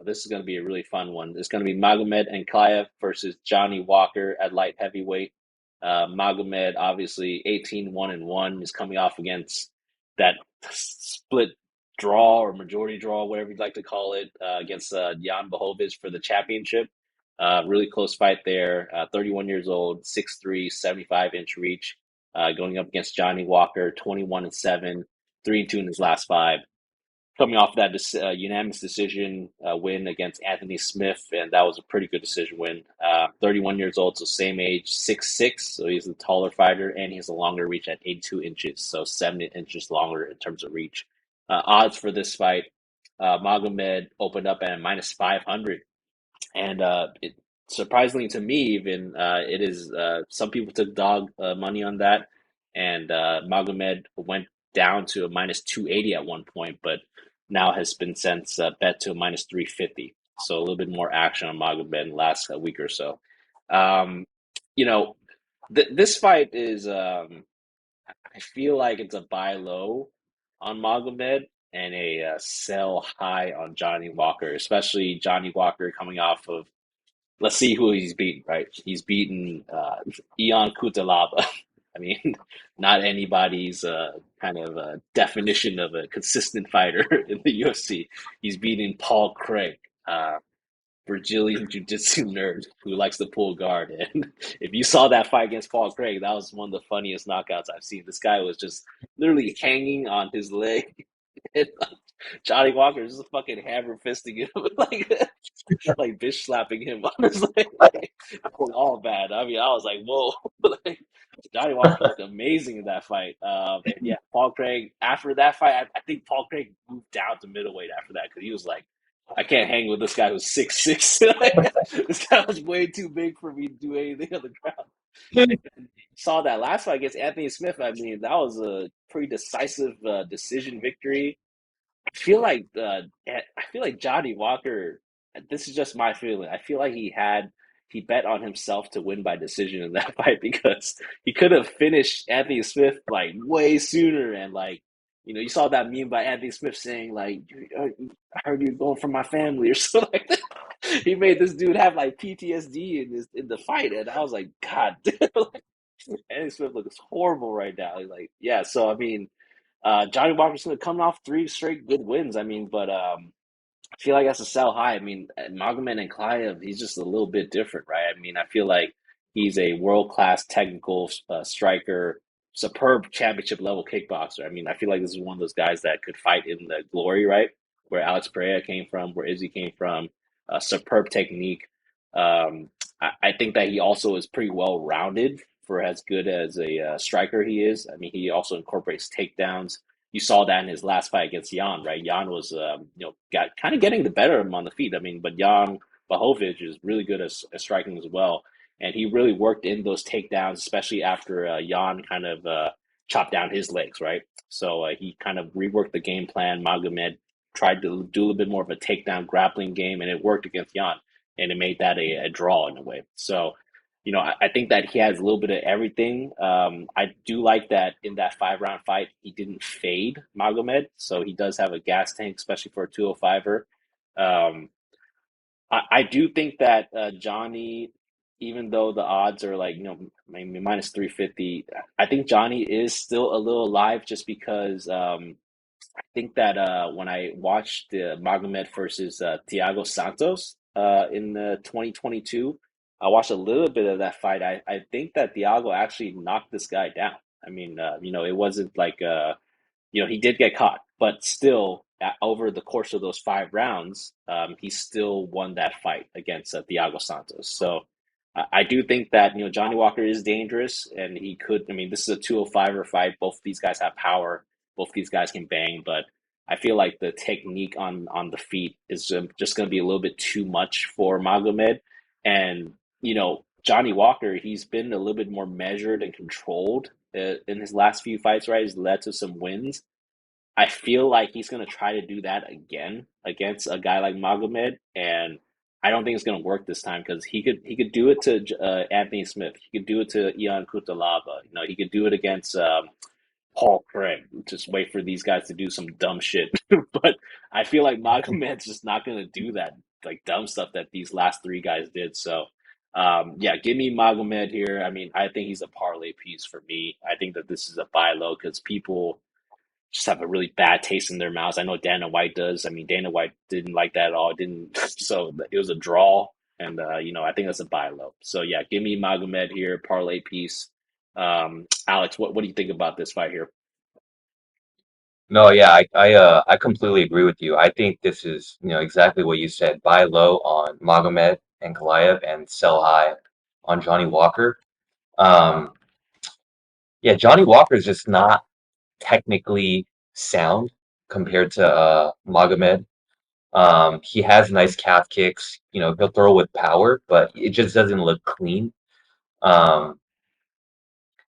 this is going to be a really fun one. It's going to be Magomed Ankalaev versus Johnny Walker at light heavyweight. Magomed, obviously 18-1-1, is coming off against that split draw or majority draw, whatever you'd like to call it, against Jan Blachowicz for the championship. Really close fight there. 31 years old, 6'3", 75-inch reach, going up against Johnny Walker, 21-7, 3-2 in his last five. Coming off that unanimous decision win against Anthony Smith, and that was a pretty good decision win. 31 years old, so same age, 6'6", so he's a taller fighter, and he has a longer reach at 82 inches, so 70 inches longer in terms of reach. Odds for this fight, Magomed opened up at minus 500, and surprisingly to me, even it is some people took dog money on that, and Magomed went down to a minus 280 at one point, but now has been since bet to a minus 350. So a little bit more action on Magomed in the last week or so. Um, you know, this fight is, I feel like it's a buy low on Magomed and a sell high on Johnny Walker, especially Johnny Walker coming off of, let's see who he's beaten, right? He's beaten Ion Cutelaba. I mean, not anybody's kind of definition of a consistent fighter in the UFC. He's beating Paul Craig, Brazilian jiu-jitsu nerd who likes to pull guard. And if you saw that fight against Paul Craig, that was one of the funniest knockouts I've seen. This guy was just literally hanging on his leg. And Johnny Walker is just fucking hammer fisting him, like bitch slapping him on his leg. Like, it was all bad. I mean, I was like, whoa. Like, Johnny Walker looked amazing in that fight. And yeah, Paul Craig, after that fight, I think Paul Craig moved down to middleweight after that because he was like, I can't hang with this guy who's 6'6". This guy was way too big for me to do anything on the ground. And saw that last fight against Anthony Smith. I mean, that was a pretty decisive decision victory. I feel like Johnny Walker. This is just my feeling. I feel like he bet on himself to win by decision in that fight because he could have finished Anthony Smith like way sooner. And like, you saw that meme by Anthony Smith saying like, "I heard you're going for my family" or something like that. He made this dude have like PTSD in the fight, and I was like, God, like, Anthony Smith looks horrible right now. Like, yeah. So I mean. Johnny Walker's coming off three straight good wins. I mean, but I feel like that's a sell high. I mean, Magomed Ankalaev, he's just a little bit different, right? I mean, I feel like he's a world-class technical striker, superb championship level kickboxer. I mean, I feel like this is one of those guys that could fight in the glory, right? Where Alex Pereira came from, where Izzy came from, superb technique. I think that he also is pretty well rounded for as good as a striker he is. I mean, he also incorporates takedowns. You saw that in his last fight against Jan, right? Jan was, got kind of getting the better of him on the feet. I mean, but Jan Blachowicz is really good at striking as well, and he really worked in those takedowns, especially after Jan kind of chopped down his legs, right? So he kind of reworked the game plan. Magomed tried to do a little bit more of a takedown grappling game, and it worked against Jan, and it made that a draw in a way. So I think that he has a little bit of everything. I do like that in that 5-round fight, he didn't fade Magomed, so he does have a gas tank, especially for a 205er. Um, I do think that Johnny, even though the odds are like, maybe minus 350, I think Johnny is still a little alive just because I think that when I watched Magomed versus Thiago Santos in 2022, I watched a little bit of that fight. I think that Thiago actually knocked this guy down. I mean, it wasn't like, he did get caught, but still, over the course of those 5 rounds, he still won that fight against Thiago Santos. So I do think that, Johnny Walker is dangerous and he could, I mean, this is a 205er fight. Both of these guys have power. Both of these guys can bang, but I feel like the technique on the feet is just going to be a little bit too much for Magomed. And, Johnny Walker, he's been a little bit more measured and controlled in his last few fights, right? He's led to some wins. I feel like he's going to try to do that again against a guy like Magomed, and I don't think it's going to work this time because he could do it to Anthony Smith, he could do it to Ion Cutelaba, he could do it against Paul Craig. Just wait for these guys to do some dumb shit. But I feel like Magomed's just not going to do that like dumb stuff that these last three guys did. So yeah, give me Magomed here. I mean, I think he's a parlay piece for me. I think that this is a buy low because people just have a really bad taste in their mouths. I know Dana White does. I mean, Dana White didn't like that at all. Didn't so it was a draw, and I think that's a buy low. So yeah, give me Magomed here, parlay piece. Alex, what do you think about this fight here? No, yeah, I completely agree with you. I think this is, exactly what you said. Buy low on Magomed and Ankalaev and sell high on Johnny Walker. Um, yeah, Johnny Walker is just not technically sound compared to Magomed. He has nice calf kicks. He'll throw with power, but it just doesn't look clean. Um,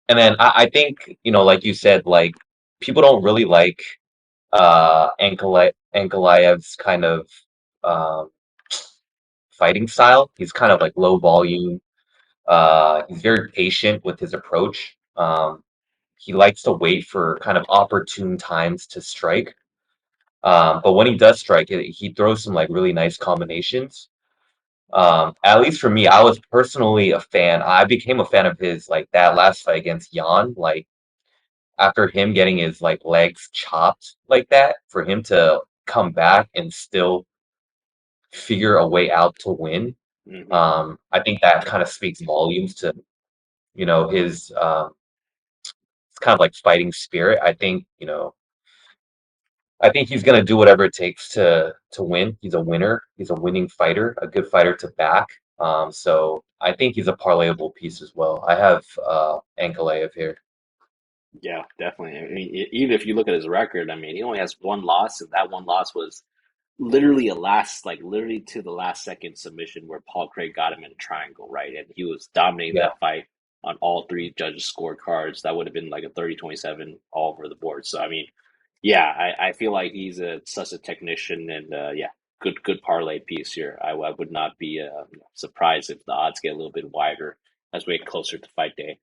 and then I think, like you said, like people don't really like Ankalaev's kind of um, fighting style. He's kind of like low volume. He's very patient with his approach. He likes to wait for kind of opportune times to strike. But when he does strike, he throws some like really nice combinations. At least for me, I was personally a fan. I became a fan of his like that last fight against Jan. Like after him getting his like legs chopped like that, for him to come back and still figure a way out to win. Hmm. I think that kind of speaks volumes to his kind of like fighting spirit. I think he's gonna do whatever it takes to win. He's a winner. He's a winning fighter, a good fighter to back. So I think he's a parlayable piece as well. I have Ankalaev here. Yeah, definitely. I mean, even if you look at his record, I mean, he only has one loss, and that one loss was literally literally to the last second submission where Paul Craig got him in a triangle, right? And he was dominating Yeah. that fight on all three judges' scorecards. That would have been like a 30-27 all over the board. So, I mean, yeah, I feel like he's such a technician and, yeah, good parlay piece here. I would not be surprised if the odds get a little bit wider as we get closer to fight day.